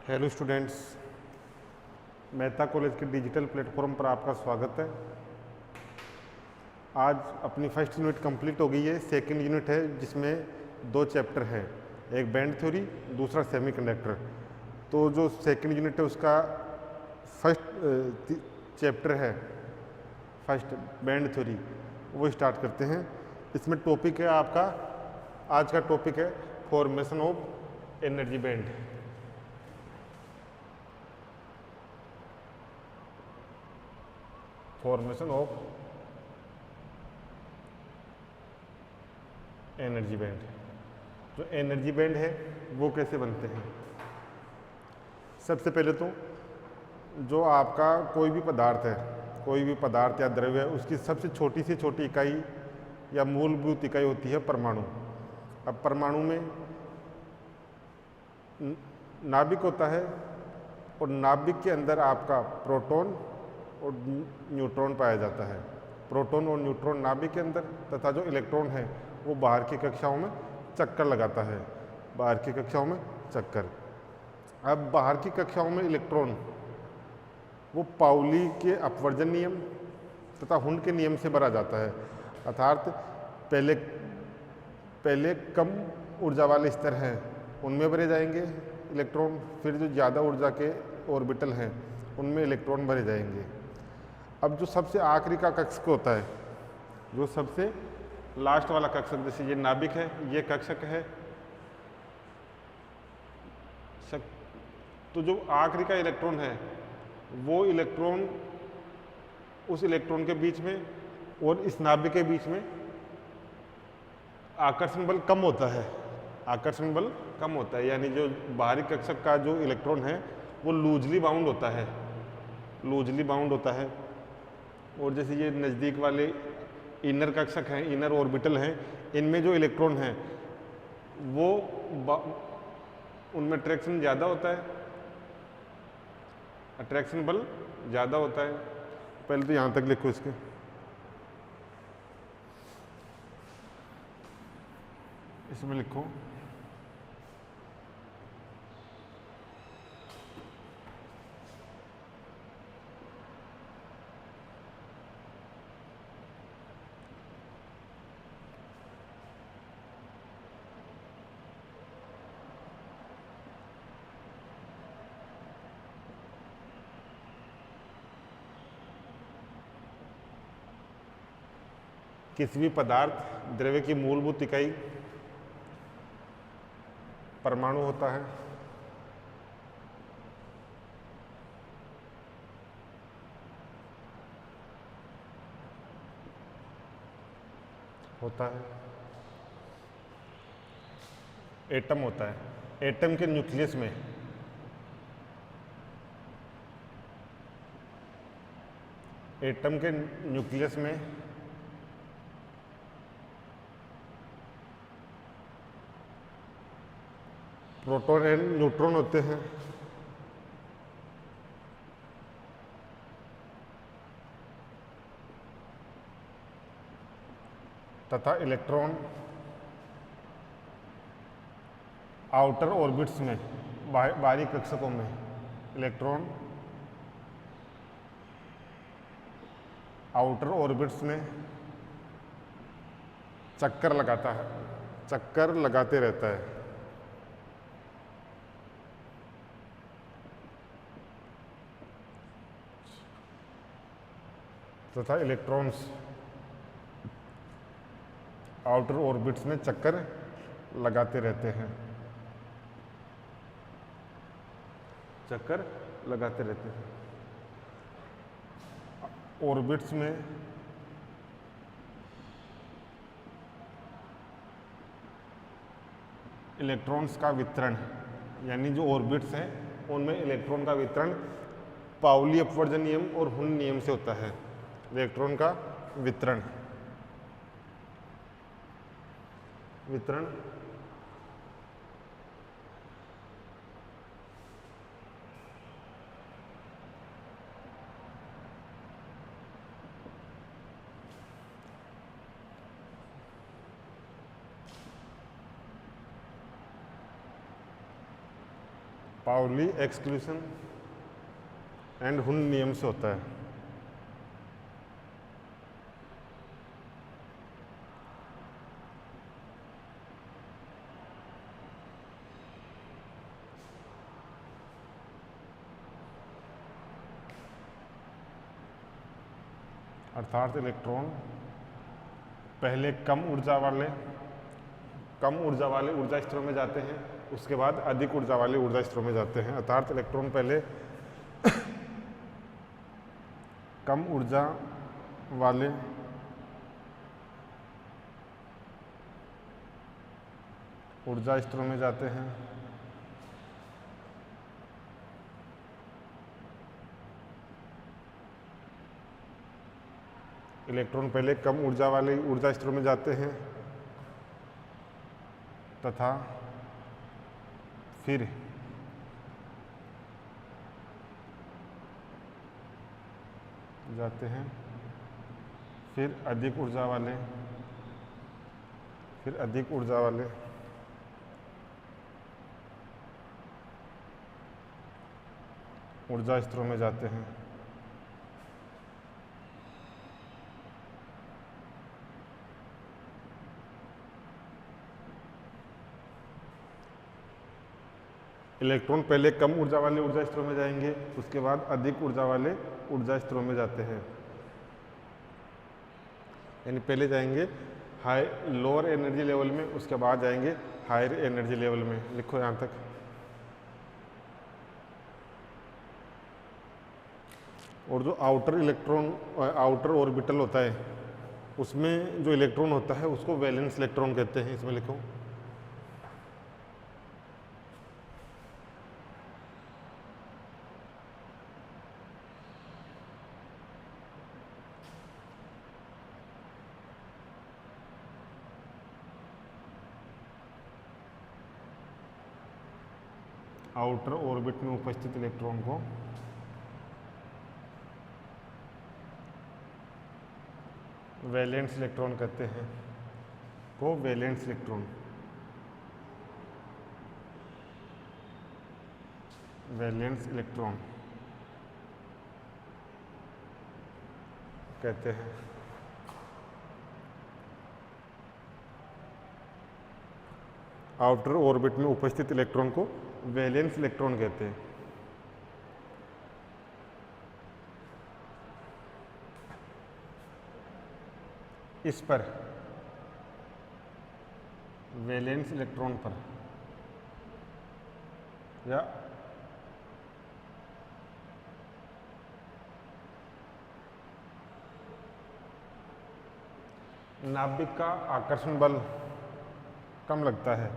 Hello students, Mehta college के digital platform पर आपका स्वागत है। आज अपनी फर्स्ट यूनिट कंप्लीट हो गई है। सेकंड यूनिट है जिसमें दो चैप्टर हैं, एक बैंड थ्योरी, दूसरा सेमीकंडक्टर। तो जो सेकंड यूनिट है उसका फर्स्ट चैप्टर है, फर्स्ट बैंड थ्योरी, वो स्टार्ट करते हैं। इसमें टॉपिक है आपका, आज का टॉपिक है formation of energy band. Formation of energy band. जो एनर्जी बैंड है वो कैसे बनते हैं? सबसे पहले तो जो आपका कोई भी पदार्थ है, कोई भी पदार्थ या द्रव्य है, उसकी सबसे छोटी से छोटी इकाई या मूलभूत इकाई होती है परमाणु। अब परमाणु में नाभिक होता है और नाभिक के अंदर आपका प्रोटॉन और न्यूट्रॉन पाया जाता है। प्रोटॉन और न्यूट्रॉन नाभिक के अंदर, तथा जो इलेक्ट्रॉन है वो बाहर की कक्षाओं में चक्कर लगाता है, बाहर की कक्षाओं में चक्कर। अब बाहर की कक्षाओं में इलेक्ट्रॉन वो पाउली के अपवर्जन नियम तथा हुंड के नियम से भरा जाता है। अर्थात पहले कम ऊर्जा वाले स्तर हैं उनमें भरे जाएंगे इलेक्ट्रॉन, फिर जो ज़्यादा ऊर्जा के ऑर्बिटल हैं उनमें इलेक्ट्रॉन भरे जाएंगे। अब जो सबसे आखिरी का कक्षक होता है, जो सबसे लास्ट वाला कक्षक, जैसे ये नाभिक है, ये कक्षक है, तो जो आखिरी का इलेक्ट्रॉन है वो इलेक्ट्रॉन उस इलेक्ट्रॉन के बीच में और इस नाभिक के बीच में आकर्षण बल कम होता है, आकर्षण बल कम होता है। यानी जो बाहरी कक्षक का जो इलेक्ट्रॉन है वो लूजली बाउंड होता है, लूजली बाउंड होता है। और जैसे ये नज़दीक वाले इनर कक्षक हैं, इनर ऑर्बिटल हैं, इनमें जो इलेक्ट्रॉन हैं वो उनमें अट्रैक्शन ज़्यादा होता है, अट्रैक्शन बल ज़्यादा होता है। पहले तो यहाँ तक लिखो इसके। इसमें लिखो किसी भी पदार्थ द्रव्य की मूलभूत इकाई परमाणु होता है। एटम होता है। एटम के न्यूक्लियस में एटम के न्यूक्लियस में प्रोटॉन एंड न्यूट्रॉन होते हैं। तथा इलेक्ट्रॉन आउटर ऑर्बिट्स में, बाहरी कक्षकों में इलेक्ट्रॉन आउटर ऑर्बिट्स में चक्कर लगाता है, चक्कर लगाते रहता है। तथा इलेक्ट्रॉन्स आउटर ऑर्बिट्स में चक्कर लगाते रहते हैं, चक्कर लगाते रहते हैं। ऑर्बिट्स में इलेक्ट्रॉन्स का वितरण, यानी जो ऑर्बिट्स हैं उनमें इलेक्ट्रॉन का वितरण पाउली अपवर्जन नियम और हुंड नियम से होता है। इलेक्ट्रॉन का वितरण पाउली एक्सक्लूशन एंड हुन नियम से होता है। अर्थात इलेक्ट्रॉन पहले कम ऊर्जा वाले ऊर्जा स्तरों में जाते हैं, उसके बाद अधिक ऊर्जा वाले ऊर्जा स्तरों में जाते हैं। अर्थात इलेक्ट्रॉन पहले कम ऊर्जा वाले ऊर्जा स्तरों में जाते हैं, इलेक्ट्रॉन पहले कम ऊर्जा वाले ऊर्जा स्तरों में जाते हैं तथा फिर अधिक ऊर्जा वाले ऊर्जा स्तरों में जाते हैं। इलेक्ट्रॉन पहले कम ऊर्जा वाले ऊर्जा स्तरों में जाएंगे, उसके बाद अधिक ऊर्जा वाले ऊर्जा स्तरों में जाते हैं। यानी पहले जाएंगे लोअर एनर्जी लेवल में, उसके बाद जाएंगे हायर एनर्जी लेवल में। लिखो यहाँ तक। और जो आउटर ऑर्बिटल होता है, उसमें जो इलेक्ट्रॉन होता है उसको वैलेंस इलेक्ट्रॉन कहते हैं। इसमें लिखो आउटर ऑर्बिट में उपस्थित इलेक्ट्रॉन को वैलेंस इलेक्ट्रॉन कहते हैं। वैलेंस इलेक्ट्रॉन कहते हैं। आउटर ऑर्बिट में उपस्थित इलेक्ट्रॉन को वैलेंस इलेक्ट्रॉन कहते हैं। इस पर वैलेंस इलेक्ट्रॉन पर या नाभिक का आकर्षण बल कम लगता है।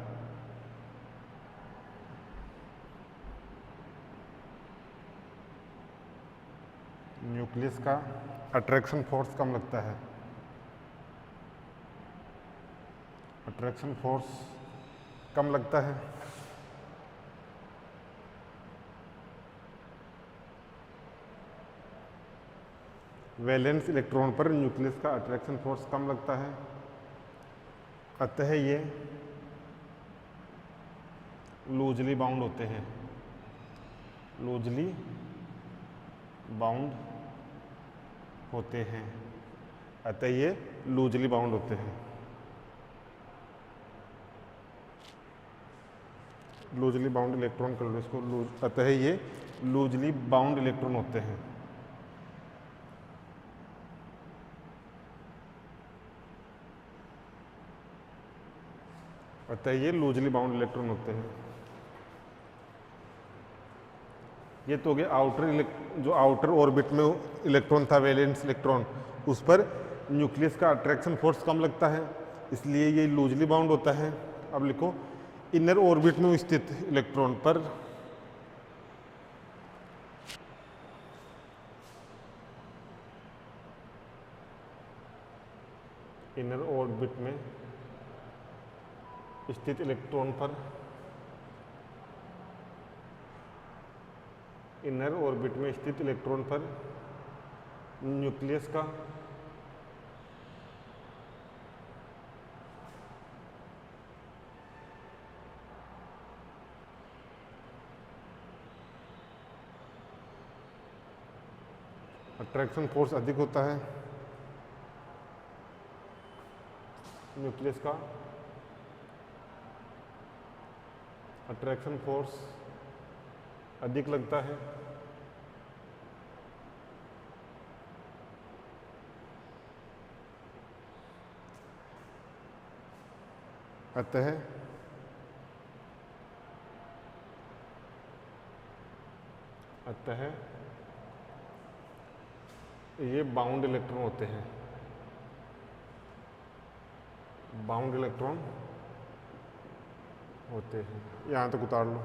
न्यूक्लियस का अट्रैक्शन फोर्स कम लगता है। अट्रैक्शन फोर्स कम लगता है। वैलेंस इलेक्ट्रॉन पर न्यूक्लियस का अट्रैक्शन फोर्स कम लगता है, अतः ये लूजली बाउंड होते हैं। लूजली बाउंड होते हैं, अतः ये लूजली बाउंड होते हैं। लूजली बाउंड इलेक्ट्रॉन कर लो इसको, अतः ये लूजली बाउंड इलेक्ट्रॉन होते हैं। अतः ये लूजली बाउंड इलेक्ट्रॉन होते हैं। ये तो हो गया जो आउटर ऑर्बिट में इलेक्ट्रॉन था, वैलेंस इलेक्ट्रॉन, उस पर न्यूक्लियस का अट्रैक्शन फोर्स कम लगता है, इसलिए ये लूजली बाउंड होता है। अब लिखो इनर ऑर्बिट में स्थित इलेक्ट्रॉन पर इनर ऑर्बिट में स्थित इलेक्ट्रॉन पर न्यूक्लियस का अट्रैक्शन फोर्स अधिक होता है न्यूक्लियस का, अट्रैक्शन फोर्स अधिक लगता है अतः ये बाउंड इलेक्ट्रॉन होते हैं, बाउंड इलेक्ट्रॉन होते हैं। यहाँ तक उतार लो।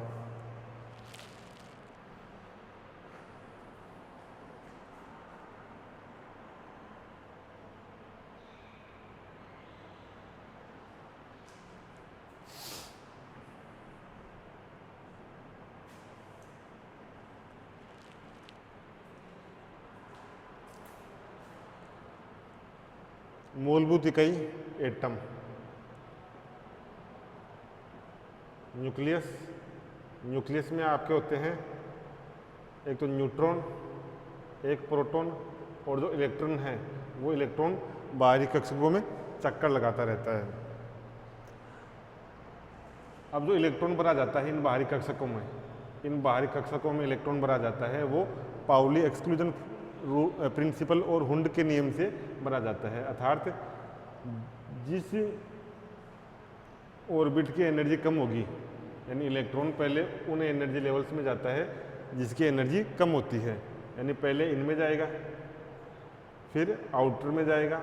मूलभूत इकाई एटम। न्यूक्लियस, न्यूक्लियस में आपके होते हैं एक तो न्यूट्रॉन, एक प्रोटॉन, और जो इलेक्ट्रॉन है वो इलेक्ट्रॉन बाहरी कक्षकों में चक्कर लगाता रहता है। अब जो इलेक्ट्रॉन भरा जाता है इन बाहरी कक्षकों में, इन बाहरी कक्षकों में इलेक्ट्रॉन भरा जाता है वो पाउली एक्सक्लूजन प्रिंसिपल और हुंड के नियम से भरा जाता है। अर्थात जिस ऑर्बिट की एनर्जी कम होगी, यानी इलेक्ट्रॉन पहले उन एनर्जी लेवल्स में जाता है जिसकी एनर्जी कम होती है, यानी पहले इनमें जाएगा, फिर आउटर में जाएगा,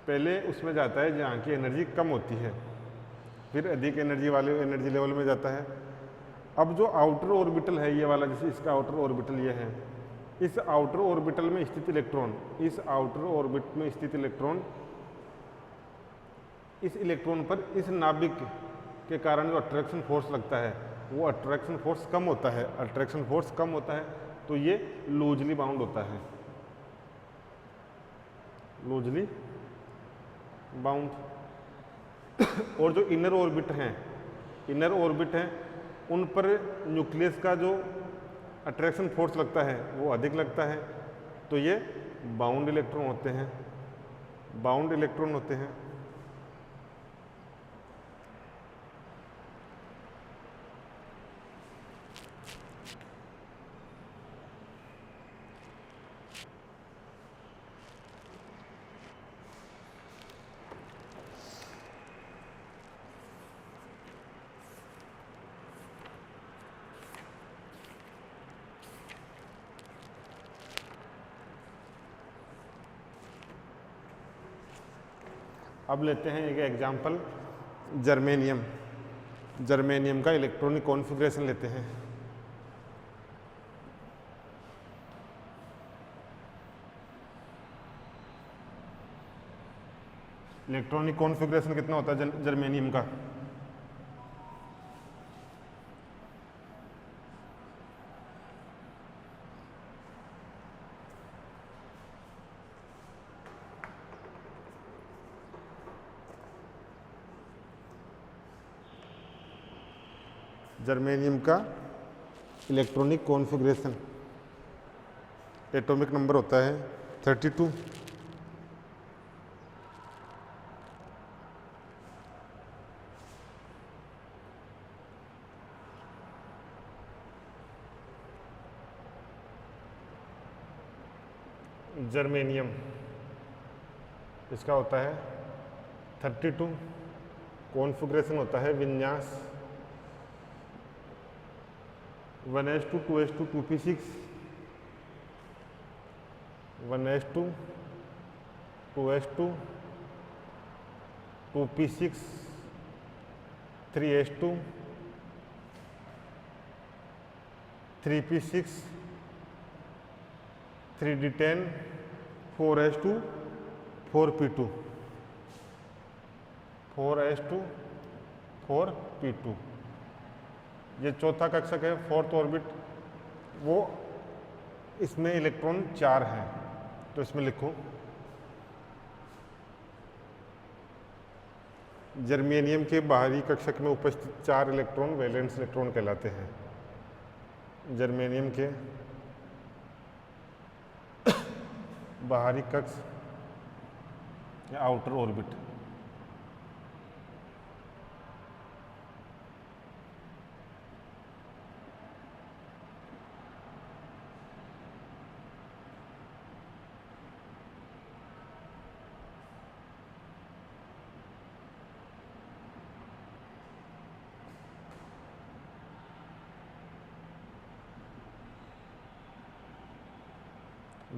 पहले उसमें जाता है जहाँ की एनर्जी कम होती है, फिर अधिक एनर्जी वाले एनर्जी लेवल में जाता है। अब जो आउटर ऑर्बिटल है ये वाला, जैसे इसका आउटर ऑर्बिटल ये है, इस आउटर ऑर्बिटल में स्थित इलेक्ट्रॉन, इस आउटर ऑर्बिट में स्थित इलेक्ट्रॉन, इस इलेक्ट्रॉन पर इस नाभिक के कारण जो अट्रैक्शन फोर्स लगता है वो अट्रैक्शन फोर्स कम होता है। अट्रैक्शन फोर्स कम होता है तो ये लूजली बाउंड होता है, लूजली बाउंड। और जो इनर ऑर्बिट हैं, इनर ऑर्बिट हैं उन पर न्यूक्लियस का जो अट्रैक्शन फोर्स लगता है वो अधिक लगता है, तो ये बाउंड इलेक्ट्रॉन होते हैं, बाउंड इलेक्ट्रॉन होते हैं। अब लेते हैं एक एग्जाम्पल, जर्मेनियम। जर्मेनियम का इलेक्ट्रॉनिक कॉन्फ़िगरेशन लेते हैं। इलेक्ट्रॉनिक कॉन्फ़िगरेशन कितना होता है जर्मेनियम का? जर्मेनियम का इलेक्ट्रॉनिक कॉन्फ़िगरेशन एटॉमिक नंबर होता है 32। जर्मेनियम इसका होता है 32, कॉन्फ़िगरेशन होता है विन्यास 1s2 2s2 2p6 1s2 2s2 2p6 3s2 3p6 3d10 4s2 4p2 4s2 4p2। ये चौथा कक्षक है, फोर्थ ऑर्बिट, वो इसमें इलेक्ट्रॉन 4 हैं, तो इसमें लिखो जर्मेनियम के बाहरी कक्षक में उपस्थित 4 इलेक्ट्रॉन वैलेंस इलेक्ट्रॉन कहलाते हैं। जर्मेनियम के बाहरी कक्ष या आउटर ऑर्बिट।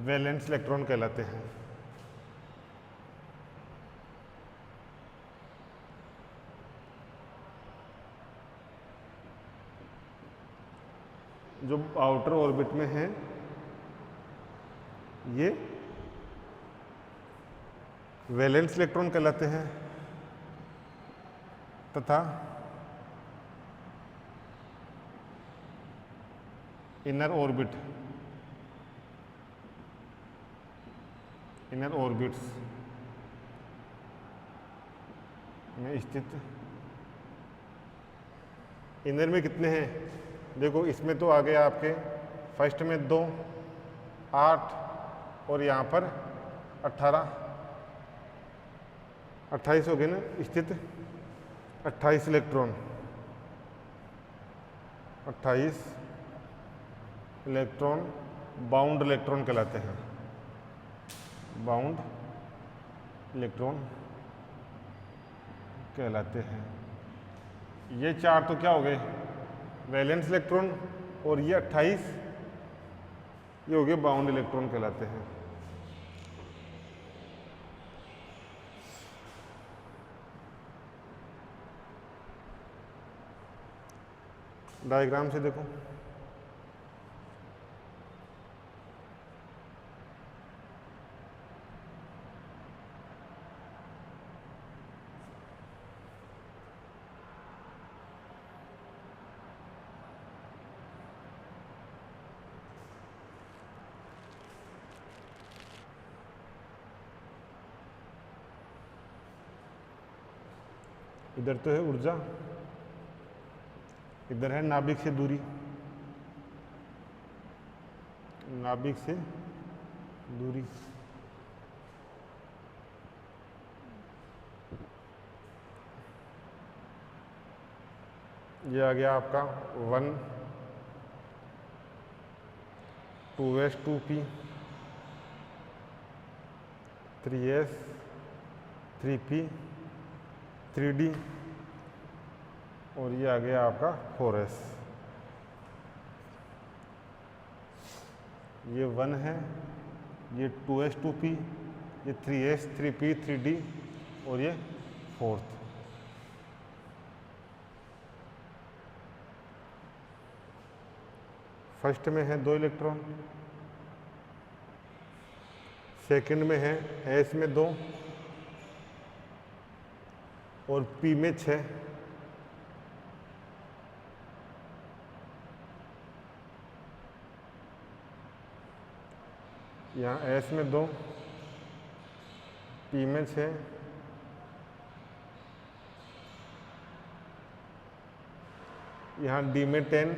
वैलेंस इलेक्ट्रॉन कहलाते हैं। जो आउटर ऑर्बिट में है ये वैलेंस इलेक्ट्रॉन कहलाते हैं, तथा इनर ऑर्बिट्स में स्थित। इनर में कितने हैं? देखो इसमें तो आ गया आपके फर्स्ट में 2, 8 और यहाँ पर 18, 28 हो गए ना स्थित। 28 इलेक्ट्रॉन, 28 इलेक्ट्रॉन बाउंड इलेक्ट्रॉन कहलाते हैं। बाउंड इलेक्ट्रॉन कहलाते हैं। ये 4 तो क्या हो गए? वैलेंस इलेक्ट्रॉन, और ये 28 ये हो गए बाउंड इलेक्ट्रॉन कहलाते हैं। डायग्राम से देखो, इधर तो है ऊर्जा, इधर है नाभिक से दूरी, नाभिक से दूरी। ये आ गया आपका 1 2s 2p 3s 3p 3d, और ये आ गया आपका 4s। ये 1 है, ये 2s 2p, ये 3s 3p 3d, और ये 4th। फर्स्ट में है 2 इलेक्ट्रॉन, सेकंड में है s में 2 और p में 6। यहाँ s में 2, p में 6, यहाँ d में 10,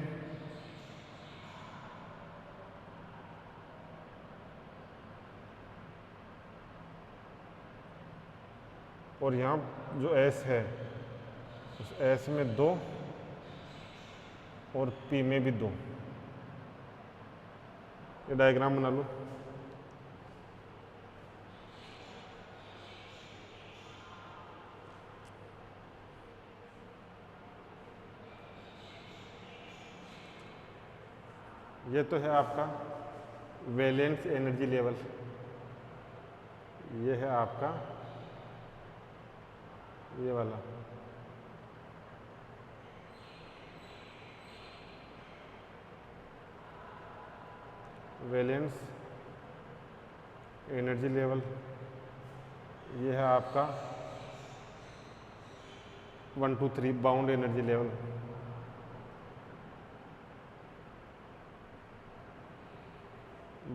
और यहाँ जो s है उस s में 2 और p में भी 2। ये डायग्राम बना लो। ये तो है आपका वैलेंस एनर्जी लेवल, ये है आपका ये वाला वैलेंस एनर्जी लेवल। ये है आपका 1 2 3 bound energy level.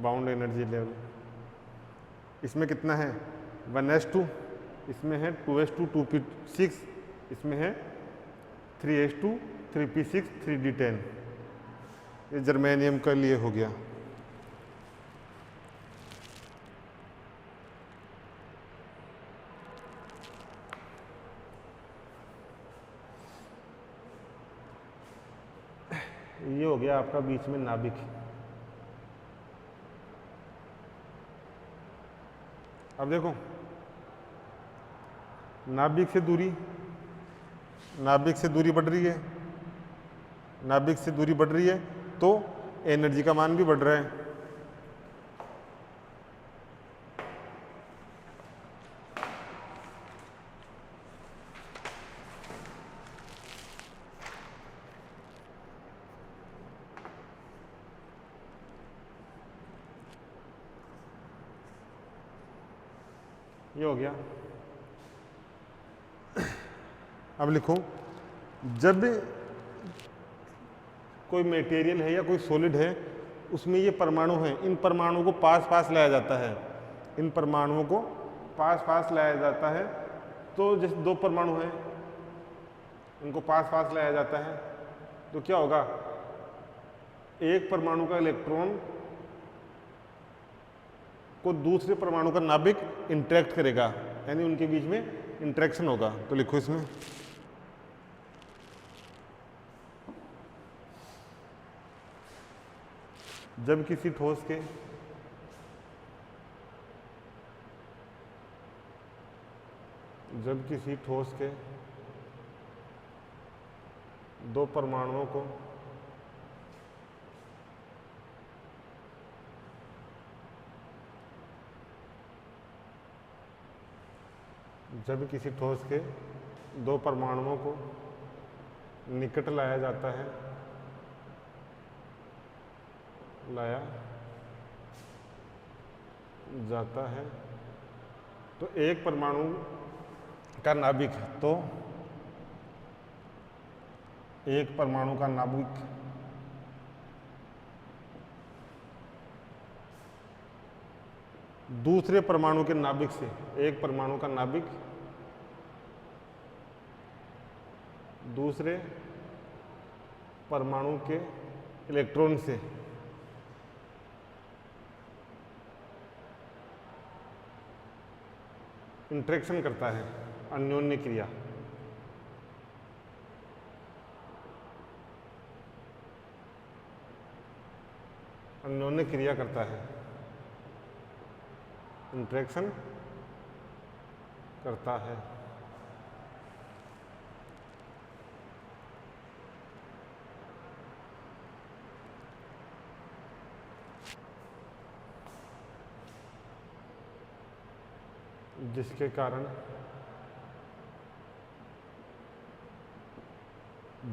Bound energy level इसमें कितना है? 1s2, इसमें है 2s2 2p6, इसमें है 3s2 3p6 3d10। ये जर्मेनियम के लिए हो गया। ये हो गया आपका बीच में नाभिक। अब देखो नाभिक से दूरी बढ़ रही है, नाभिक से दूरी बढ़ रही है तो एनर्जी का मान भी बढ़ रहा है। ये हो गया। अब लिखो, जब कोई मटेरियल है या कोई सॉलिड है उसमें ये परमाणु हैं, इन परमाणुओं को पास पास लाया जाता है, इन परमाणुओं को पास पास लाया जाता है। तो जैसे दो परमाणु हैं, इनको पास पास लाया जाता है तो क्या होगा, एक परमाणु का इलेक्ट्रॉन को दूसरे परमाणु का नाभिक इंटरेक्ट करेगा, यानी उनके बीच में इंटरेक्शन होगा। तो लिखो इसमें जब किसी ठोस के दो परमाणुओं को निकट लाया जाता है तो एक परमाणु का नाभिक, तो एक परमाणु का नाभिक दूसरे परमाणु के नाभिक से, एक परमाणु का नाभिक दूसरे परमाणु के इलेक्ट्रॉन से इंटरेक्शन करता है, अन्योन्य क्रिया। अन्योन्य क्रिया करता है, इंटरेक्शन करता है। जिसके कारण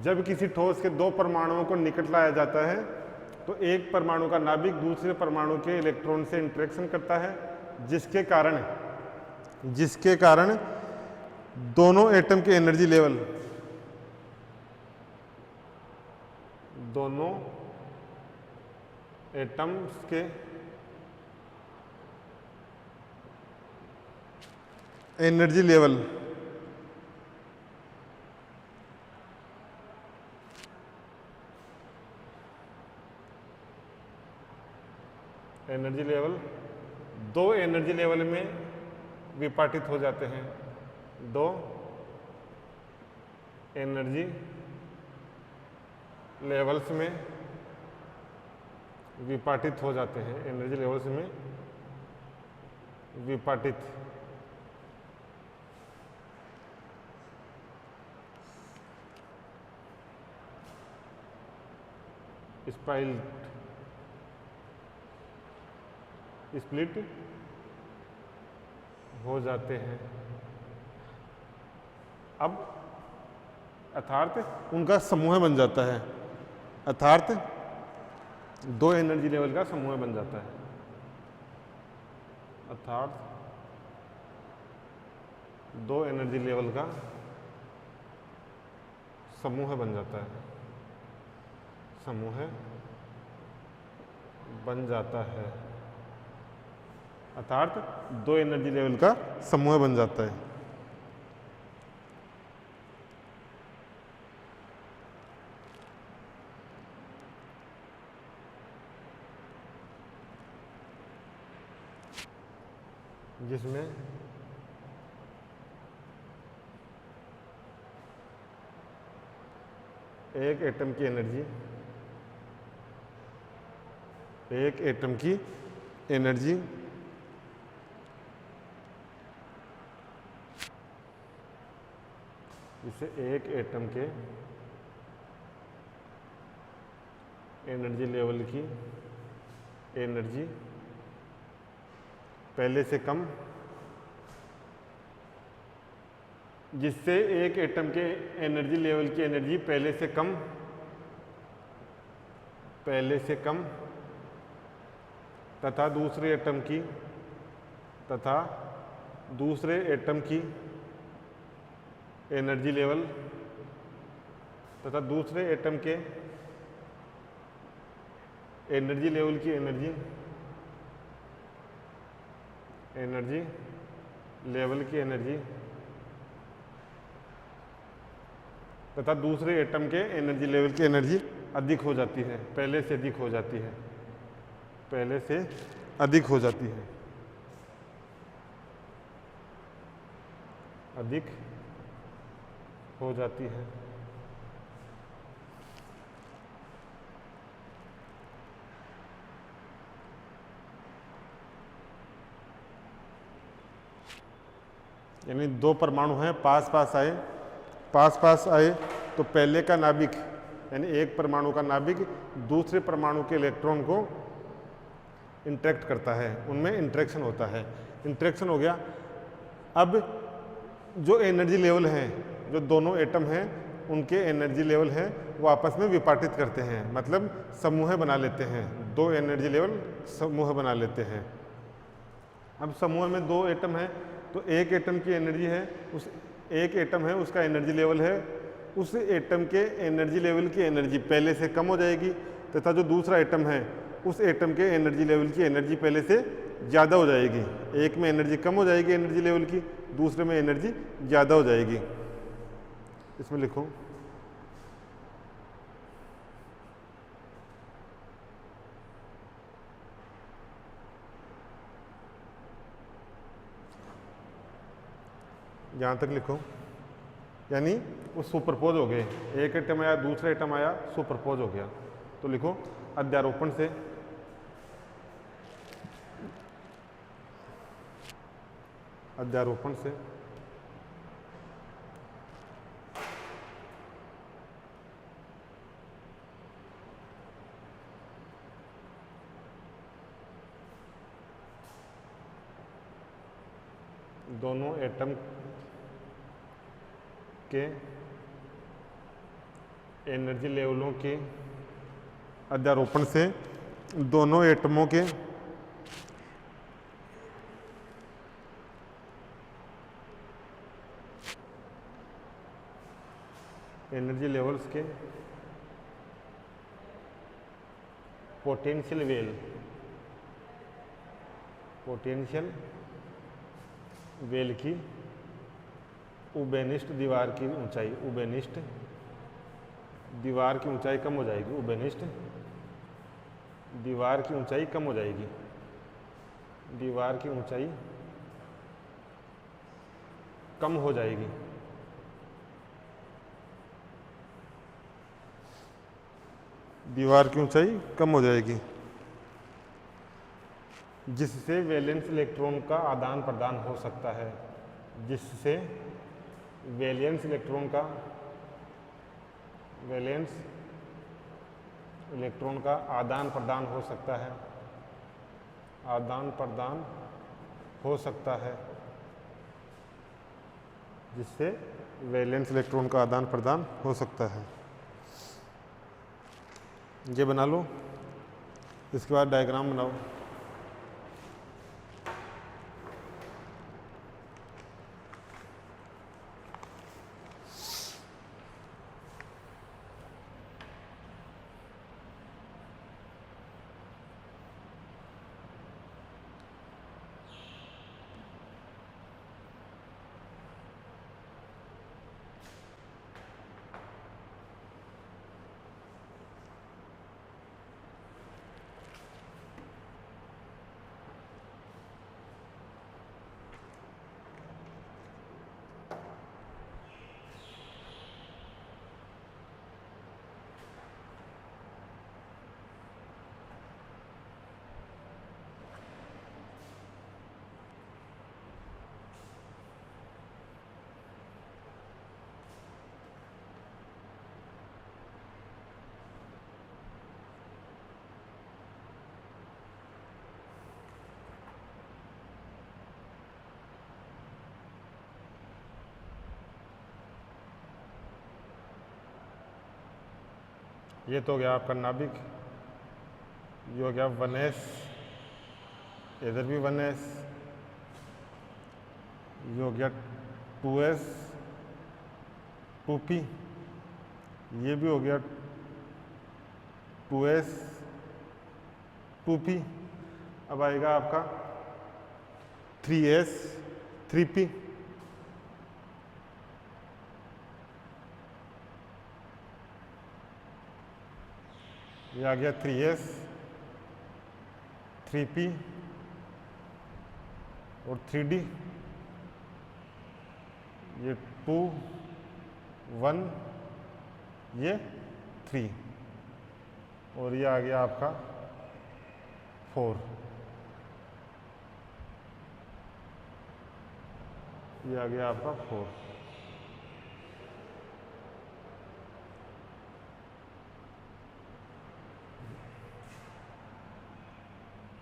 जब किसी ठोस के दो परमाणुओं को निकट लाया जाता है तो एक परमाणु का नाभिक दूसरे परमाणु के इलेक्ट्रॉन से इंटरेक्शन करता है, जिसके कारण दोनों एटम के एनर्जी लेवल, दोनों एटम्स के एनर्जी लेवल दो एनर्जी लेवल में विपाटित हो जाते हैं, दो एनर्जी लेवल्स में विपाटित हो जाते हैं, एनर्जी लेवल्स में विपाटित। स्प्लिट हो जाते हैं। अब अर्थात उनका समूह बन जाता है, अर्थात दो एनर्जी लेवल का समूह बन जाता है, अर्थात दो एनर्जी लेवल का समूह बन जाता है, समूह बन जाता है, अर्थात दो एनर्जी लेवल का समूह बन जाता है। जिसमें एक एटम की एनर्जी एक एटम की एनर्जी जिसे एक एटम के एनर्जी लेवल की एनर्जी पहले से कम, जिससे एक एटम के एनर्जी लेवल की एनर्जी पहले से कम तथा दूसरे एटम की एनर्जी लेवल तथा दूसरे एटम के एनर्जी लेवल की एनर्जी तथा दूसरे एटम के एनर्जी लेवल की एनर्जी अधिक हो जाती है, पहले से अधिक हो जाती है, पहले से अधिक हो जाती है, अधिक हो जाती है। यानी दो परमाणु हैं, पास पास आए तो पहले का नाभिक यानी एक परमाणु का नाभिक दूसरे परमाणु के इलेक्ट्रॉन को इंटरेक्ट करता है, उनमें इंटरेक्शन होता है, इंटरेक्शन हो गया। अब जो एनर्जी लेवल हैं, जो दोनों एटम हैं उनके एनर्जी लेवल हैं वो आपस में विपाटित करते हैं, मतलब समूह बना लेते हैं, दो एनर्जी लेवल समूह बना लेते हैं। अब समूह में दो एटम हैं तो एक एटम की एनर्जी है, उस एक एटम है उसका एनर्जी लेवल है, उस एटम के एनर्जी लेवल की एनर्जी पहले से कम हो जाएगी तथा जो दूसरा एटम है उस एटम के एनर्जी लेवल की एनर्जी पहले से ज़्यादा हो जाएगी। एक में एनर्जी कम हो जाएगी एनर्जी लेवल की, दूसरे में एनर्जी ज़्यादा हो जाएगी। इसमें लिखो यहाँ तक लिखो, यानी वो सुपरपोज हो गए, एक एटम आया दूसरा एटम आया सुपरपोज हो गया। तो लिखो अध्यारोपण से दोनों एटम के एनर्जी लेवलों के अध्यारोपण से दोनों एटमों के एनर्जी लेवल्स के पोटेंशियल वेल की उबेनिष्ट दीवार की ऊंचाई, उबेनिष्ट दीवार की ऊंचाई कम हो जाएगी, उबेनिष्ट दीवार की ऊंचाई कम हो जाएगी, दीवार की ऊंचाई कम हो जाएगी। दीवार की ऊंचाई कम हो जाएगी जिससे वैलेंस इलेक्ट्रॉन का आदान प्रदान हो सकता है, जिससे वैलेंस इलेक्ट्रॉन का आदान प्रदान हो सकता है, आदान प्रदान हो सकता है, जिससे वैलेंस इलेक्ट्रॉन का आदान प्रदान हो सकता है। ये बना लो, इसके बाद डायग्राम बनाओ। ये तो हो गया आपका नाभिक, ये हो गया 1s, इधर भी 1s, ये हो गया 2s 2p, ये भी हो गया 2s 2p। अब आएगा आपका 3s 3p, ये आ गया 3s 3p और 3d, ये 2 1 ये 3 और ये आ गया आपका 4, ये आ गया आपका 4।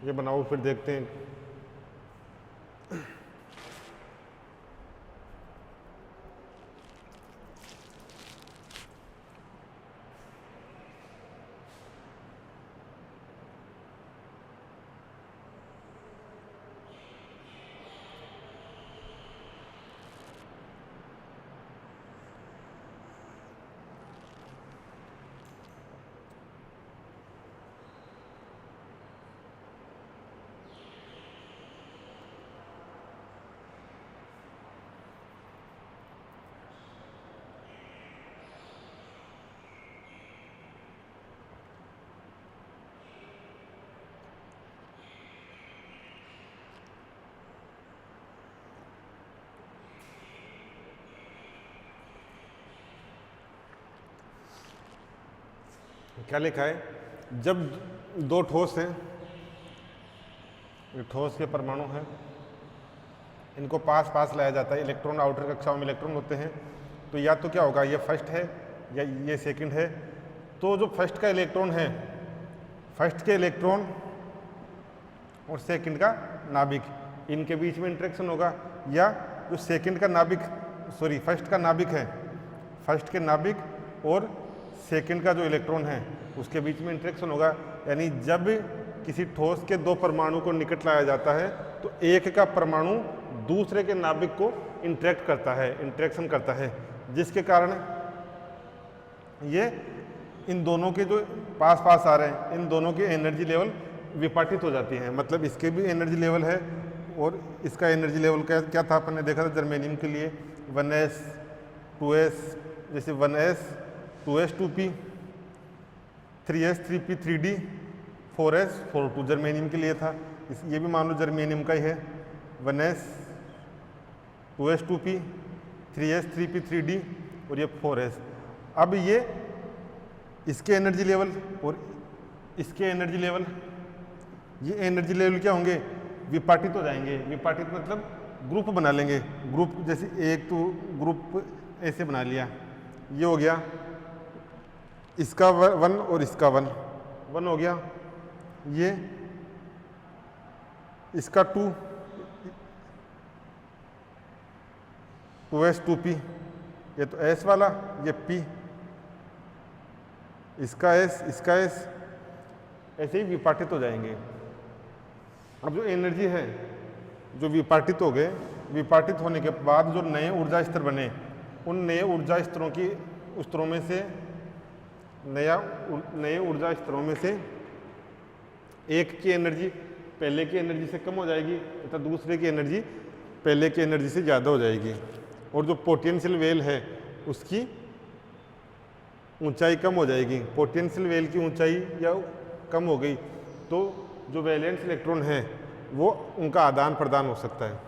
ये बनाओ फिर देखते हैं। क्या लिखा है, जब दो ठोस हैं, ये ठोस के परमाणु हैं, इनको पास पास लाया जाता है, इलेक्ट्रॉन आउटर कक्षाओं में इलेक्ट्रॉन होते हैं, तो या तो क्या होगा, ये फर्स्ट है या ये सेकंड है। तो जो फर्स्ट का इलेक्ट्रॉन है, फर्स्ट के इलेक्ट्रॉन और सेकंड का नाभिक, इनके बीच में इंटरेक्शन होगा, या जो सेकंड का नाभिक, सॉरी फर्स्ट का नाभिक है, फर्स्ट के नाभिक और सेकंड का जो इलेक्ट्रॉन है उसके बीच में इंटरेक्शन होगा। यानी जब किसी ठोस के दो परमाणु को निकट लाया जाता है तो एक का परमाणु दूसरे के नाभिक को इंटरेक्ट करता है, इंटरेक्शन करता है, जिसके कारण ये इन दोनों के जो पास पास आ रहे हैं, इन दोनों की एनर्जी लेवल विपाटित हो जाती है। मतलब इसके भी एनर्जी लेवल है और इसका एनर्जी लेवल क्या था, अपन ने देखा था जर्मेनियम के लिए 1s 2s, जैसे 1s 2s 2p, 3s 3p 3d, 4s 4p germanium के लिए था। ये भी मान लो जर्मेनियम का ही है, 1s 2s 2p 3s 3p 3d और ये 4s। अब ये इसके एनर्जी लेवल और इसके एनर्जी लेवल, ये एनर्जी लेवल क्या होंगे, विपाटित हो जाएंगे। विपाटित मतलब ग्रुप बना लेंगे, ग्रुप जैसे एक तो ग्रुप ऐसे बना लिया, ये हो गया इसका 1 और इसका 1 हो गया, ये इसका 2s 2p, ये तो s वाला, ये p, इसका s इसका s, ऐसे ही विपाटित हो जाएंगे। अब जो एनर्जी है जो विपाटित हो गए, विपाटित होने के बाद जो नए ऊर्जा स्तर बने, उन नए ऊर्जा स्तरों की स्तरों में से नए ऊर्जा स्तरों में से एक की एनर्जी पहले की एनर्जी से कम हो जाएगी तथा दूसरे की एनर्जी पहले की एनर्जी से ज़्यादा हो जाएगी। और जो पोटेंशियल वेल है उसकी ऊंचाई कम हो जाएगी। पोटेंशियल वेल की ऊंचाई या कम हो गई तो जो वैलेंस इलेक्ट्रॉन है वो उनका आदान प्रदान हो सकता है।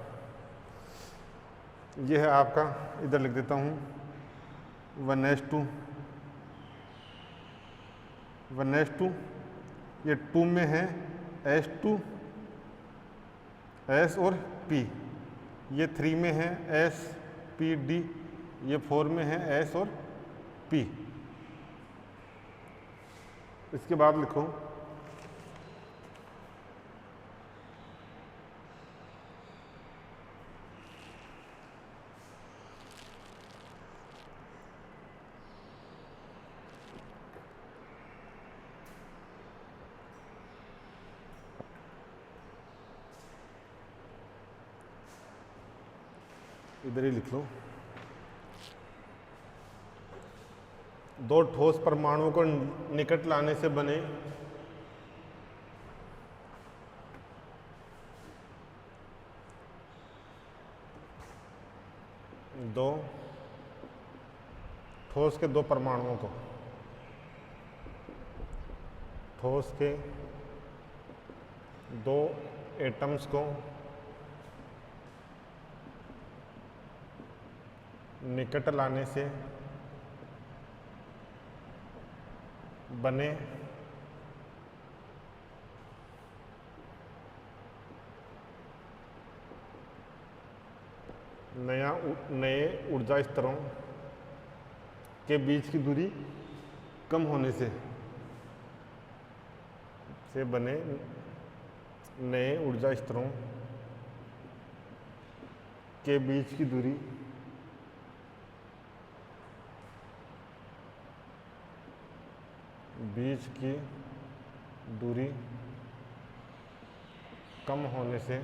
ये है आपका, इधर लिख देता हूँ 1s2, 1s2, ये 2 में है s2 s और p, ये 3 में है s p d, ये 4 में है s और p। इसके बाद लिखो इधर ही लिख लो। दो ठोस परमाणुओं को निकट लाने से बने दो ठोस के दो परमाणुओं को, ठोस के दो एटम्स को निकट लाने से बने नए ऊर्जा स्तरों के बीच की दूरी कम होने से बने नए ऊर्जा स्तरों के बीच की दूरी कम होने से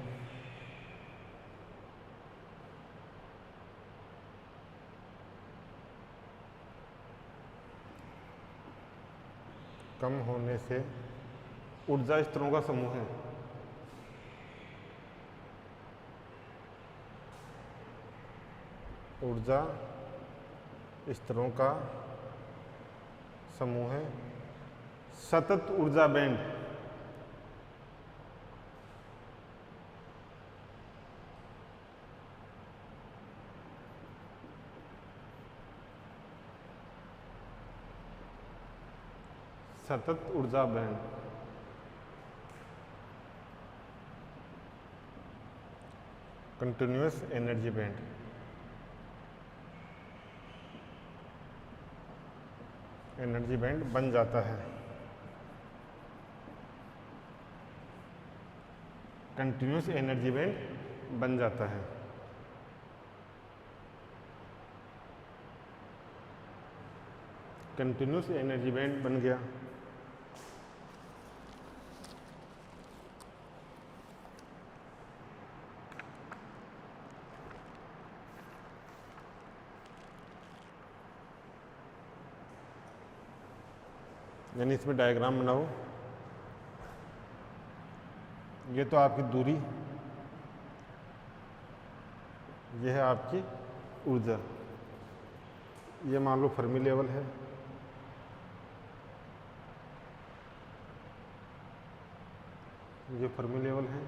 ऊर्जा स्तरों का समूह है। ऊर्जा स्तरों का समूह है। सतत ऊर्जा बैंड, सतत ऊर्जा band continuous energy band, energy band बन जाता है। कंटिन्यूअस एनर्जी बैंड बन जाता है। कंटिन्यूअस एनर्जी बैंड बन गया। यानी इसमें डायग्राम बनाओ। ये तो आपकी दूरी, ये है आपकी ऊर्जा। ये मान लो फर्मी लेवल है, ये फर्मी लेवल है।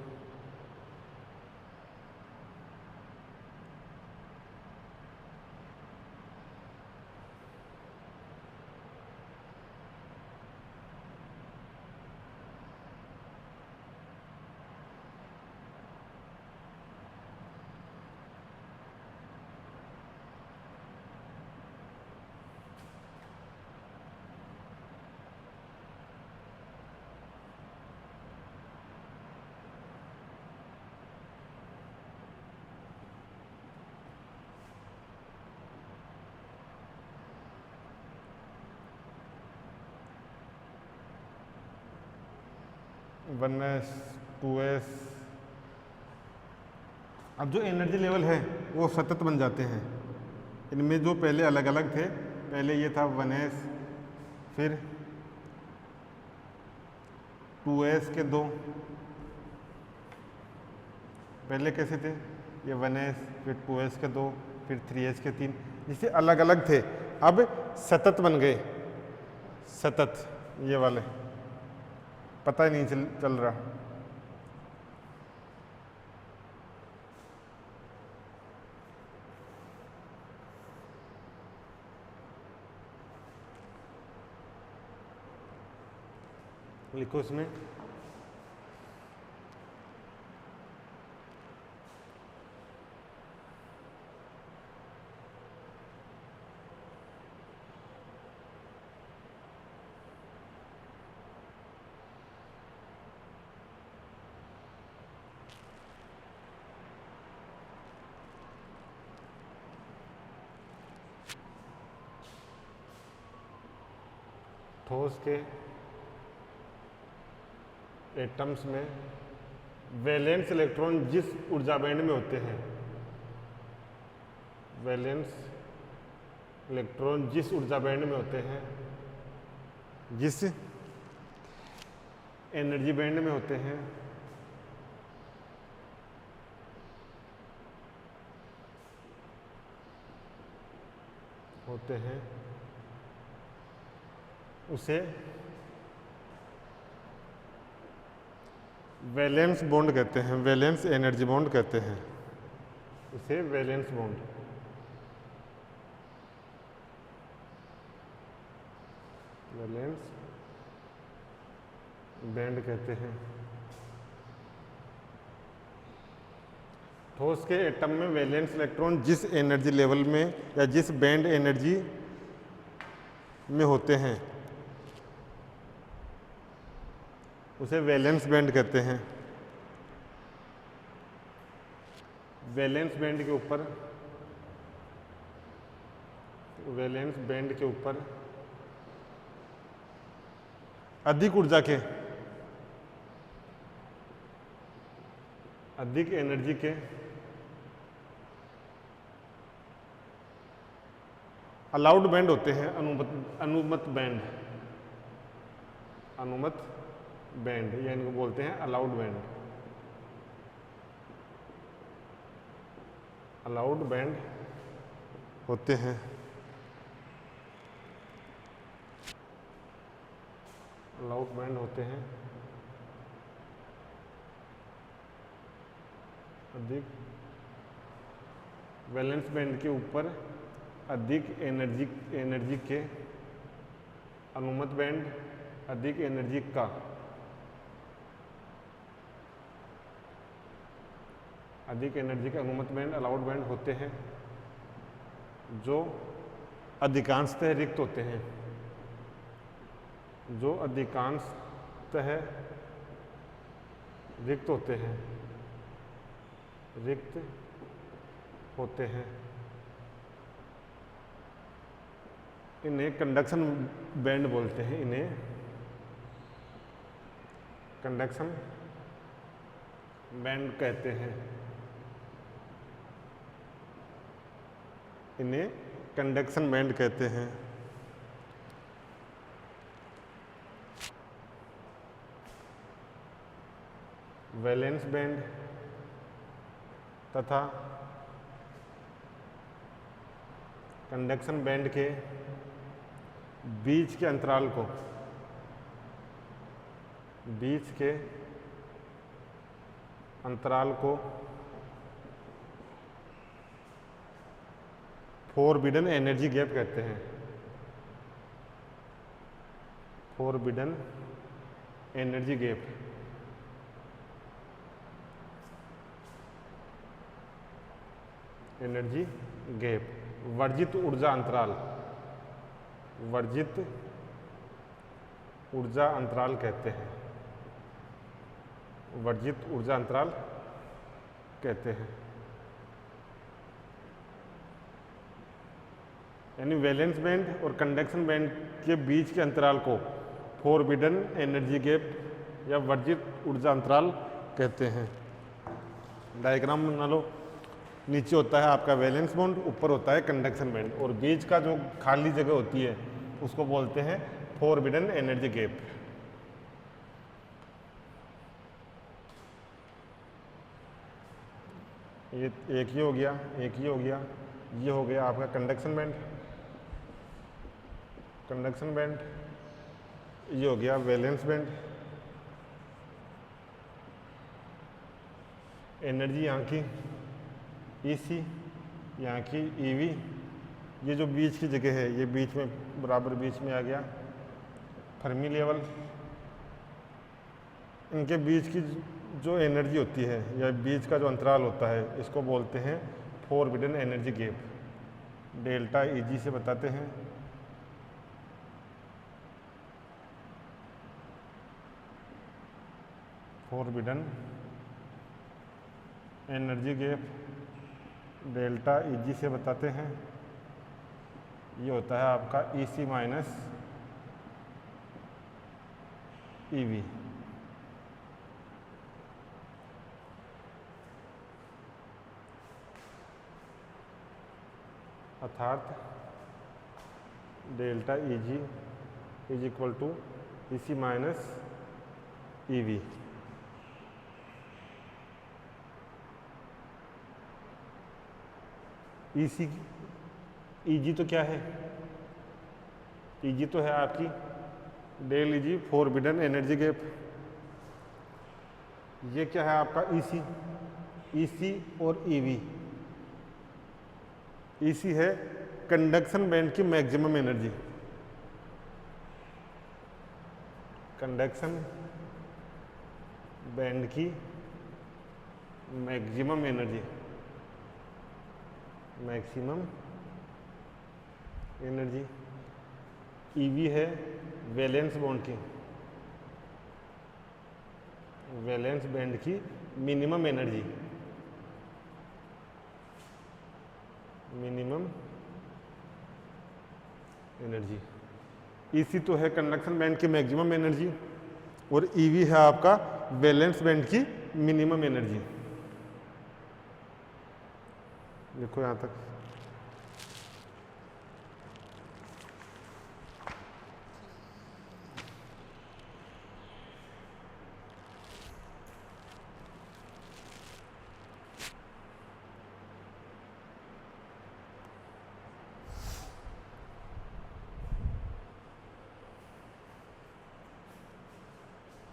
One S, 2s। अब जो एनर्जी लेवल है वो सतत बन जाते हैं। इनमें जो पहले अलग अलग थे, पहले ये था 1s, फिर 2s के दो, पहले कैसे थे ये 1s, फिर 2s के दो, फिर 3s के 3, जिससे अलग अलग थे अब सतत बन गए। सतत ये वाले पता ही नहीं चल रहा। लिखो इसमें ठोस के एटम्स में वैलेंस इलेक्ट्रॉन जिस ऊर्जा बैंड में होते हैं, वैलेंस इलेक्ट्रॉन जिस ऊर्जा बैंड में होते हैं, जिस एनर्जी बैंड में होते हैं, उसे वैलेंस बॉन्ड कहते हैं, वैलेंस एनर्जी बॉन्ड कहते हैं, उसे वैलेंस बॉन्ड, वैलेंस बैंड कहते हैं। ठोस के एटम में वैलेंस इलेक्ट्रॉन जिस एनर्जी लेवल में या जिस बैंड एनर्जी में होते हैं उसे वैलेंस बैंड कहते हैं। वैलेंस बैंड के ऊपर, वैलेंस बैंड के ऊपर अधिक ऊर्जा के, अधिक एनर्जी के अलाउड बैंड होते हैं, अनुमत बैंड, अनुमत बैंड, या इनको बोलते हैं अलाउड बैंड, अलाउड बैंड होते हैं। अलाउड बैंड होते हैं अधिक वैलेंस बैंड के ऊपर अधिक एनर्जी के अनुमत बैंड, अधिक एनर्जी का अधिक एनर्जी के अनुमत बैंड, अलाउड बैंड होते हैं, जो अधिकांशतः रिक्त होते हैं, जो अधिकांशतः रिक्त होते हैं, रिक्त होते हैं। इन्हें कंडक्शन बैंड बोलते हैं, इन्हें कंडक्शन बैंड कहते हैं, इन्हें कंडक्शन बैंड कहते हैं। वैलेंस बैंड तथा कंडक्शन बैंड के बीच के अंतराल को, बीच के अंतराल को फोरबिडन एनर्जी गैप कहते हैं, forbidden energy gap. Energy gap, वर्जित ऊर्जा अंतराल, वर्जित ऊर्जा अंतराल कहते हैं, वर्जित ऊर्जा अंतराल कहते हैं। यानी वैलेंस बैंड और कंडक्शन बैंड के बीच के अंतराल को फोरबिडन एनर्जी गैप या वर्जित ऊर्जा अंतराल कहते हैं। डायग्राम बना लो, नीचे होता है आपका वैलेंस बॉन्ड, ऊपर होता है कंडक्शन बैंड, और बीच का जो खाली जगह होती है उसको बोलते हैं फोरबिडन एनर्जी गैप। ये एक ही हो गया, एक ही हो गया, ये हो गया आपका कंडक्शन बैंड, कंडक्शन बैंड, ये हो गया वैलेंस बैंड। एनर्जी यहाँ की EC, यहाँ की EV, ये जो बीच की जगह है ये बीच में, बराबर बीच में आ गया फर्मी लेवल। इनके बीच की जो एनर्जी होती है या बीच का जो अंतराल होता है इसको बोलते हैं forbidden energy gap, delta EG से बताते हैं। Forbidden energy gap delta EG से बताते हैं। ये होता है आपका EC माइनस EV। अर्थात delta E G is equal to E C minus E V. E C E G तो क्या है? ई जी तो है आपकी del E G forbidden energy gap. ये क्या है आपका ई सी? ई सी और ई वी। ई सी है कंडक्शन बैंड की मैक्सिमम एनर्जी, कंडक्शन बैंड की maximum energy, maximum energy. EV है वैलेंस बॉन्ड की, वैलेंस बैंड की minimum energy, minimum energy. EC तो है कंडक्शन बैंड की मैक्सिमम एनर्जी और ईवी है आपका वैलेंस बैंड की मिनिमम एनर्जी। देखो यहां तक।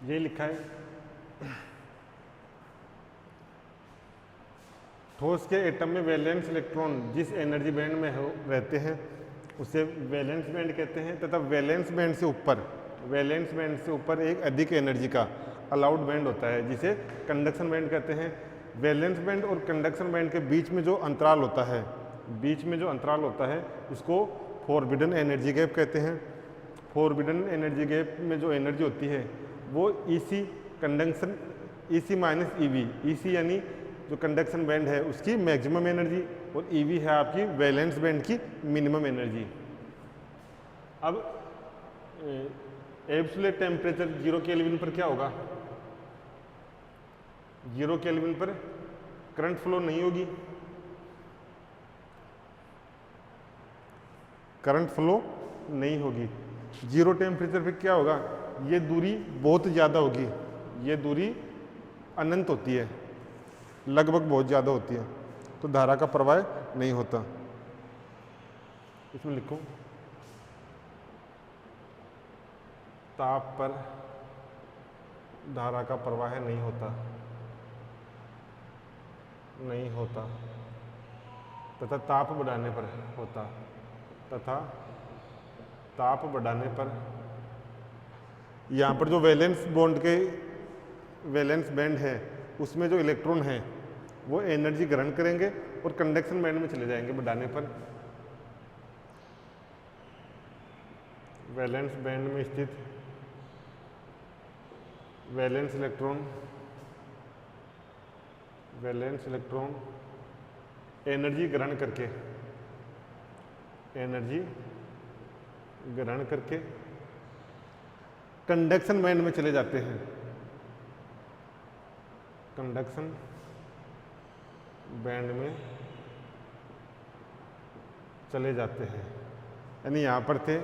ये लिखा है ठोस के एटम में वैलेंस इलेक्ट्रॉन जिस एनर्जी बैंड में रहते हैं उसे वैलेंस बैंड कहते हैं, तथा वैलेंस बैंड से ऊपर, वैलेंस बैंड से ऊपर एक अधिक एनर्जी का अलाउड बैंड होता है जिसे कंडक्शन बैंड कहते हैं। वैलेंस बैंड और कंडक्शन बैंड के बीच में जो अंतराल होता है, बीच में जो अंतराल होता है उसको फॉरबिडन एनर्जी गैप कहते हैं। फॉरबिडन एनर्जी गैप में जो एनर्जी होती है वो EC conduction, EC minus EV, EC यानी जो कंडक्शन बैंड है उसकी मैक्सिमम एनर्जी और ईवी है आपकी वैलेंस बैंड की मिनिमम एनर्जी। अब एब्सोल्यूट टेम्परेचर 0 केल्विन पर क्या होगा? 0 केल्विन पर करंट फ्लो नहीं होगी, करंट फ्लो नहीं होगी। 0 टेम्परेचर पे क्या होगा? ये दूरी बहुत ज़्यादा होगी, ये दूरी अनंत होती है, लगभग बहुत ज़्यादा होती है, तो धारा का प्रवाह नहीं होता। इसमें लिखो ताप पर धारा का प्रवाह नहीं होता, नहीं होता, तथा ताप बढ़ाने पर होता, तथा ताप बढ़ाने पर यहाँ पर जो वैलेंस बॉन्ड के वैलेंस बैंड है उसमें जो इलेक्ट्रॉन है वो एनर्जी ग्रहण करेंगे और कंडक्शन बैंड में चले जाएंगे बढ़ाने पर। वैलेंस बैंड में स्थित valence electron, valence electron energy ग्रहण करके, एनर्जी ग्रहण करके कंडक्शन बैंड में चले जाते हैं, कंडक्शन बैंड में चले जाते हैं। यानी यहाँ पर थे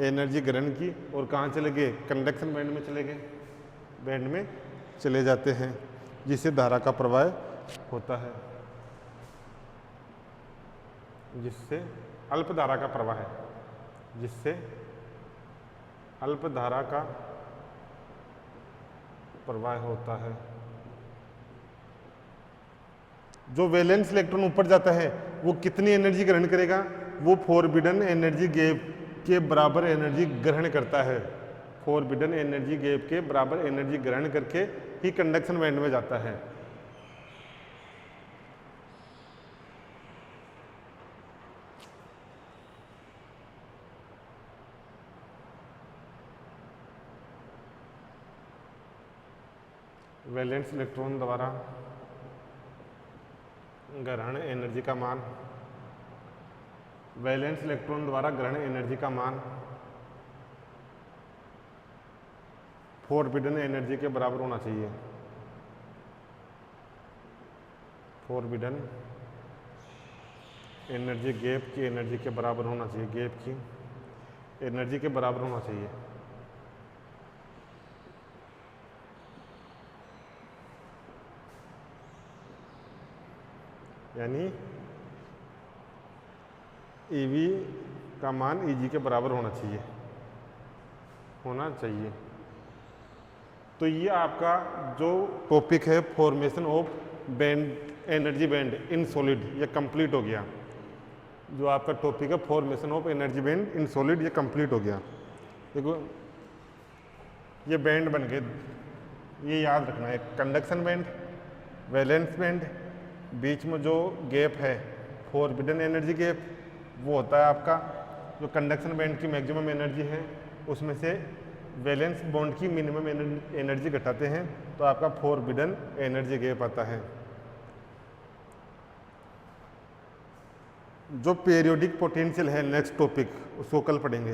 एनर्जी ग्रहण की और कहाँ चले गए? कंडक्शन बैंड में चले गए, बैंड में चले जाते हैं जिससे धारा का प्रवाह होता है, जिससे अल्प धारा का प्रवाह है, जिससे अल्प धारा का प्रवाह होता है। जो वैलेंस इलेक्ट्रॉन ऊपर जाता है वो कितनी एनर्जी ग्रहण करेगा? वो फॉरबिडन एनर्जी गैप के बराबर एनर्जी ग्रहण करता है, फॉरबिडन एनर्जी गैप के बराबर एनर्जी ग्रहण करके ही कंडक्शन बैंड में जाता है। वैलेंस इलेक्ट्रॉन द्वारा ग्रहण एनर्जी का मान, वैलेंस इलेक्ट्रॉन द्वारा ग्रहण एनर्जी का मान फॉरबिडन एनर्जी के बराबर होना चाहिए, फॉरबिडन एनर्जी गैप की एनर्जी के बराबर होना चाहिए, गैप की एनर्जी के बराबर होना चाहिए। यानी ईवी का मान ईजी के बराबर होना चाहिए, तो ये आपका जो टॉपिक है formation of band, energy band in solid, ये कंप्लीट हो गया। जो आपका टॉपिक है formation of energy band in solid, ये कंप्लीट हो गया। देखो ये बैंड बन गए, ये याद रखना है, कंडक्शन बैंड, वैलेंस बैंड, बीच में जो गैप है फॉरबिडन एनर्जी गैप, वो होता है आपका जो कंडक्शन बैंड की मैक्सिमम एनर्जी है उसमें से वैलेंस बॉन्ड की मिनिमम एनर्जी घटाते हैं, तो आपका फॉरबिडन एनर्जी गैप आता है। जो पीरियोडिक पोटेंशियल है नेक्स्ट टॉपिक, उसको कल पढ़ेंगे।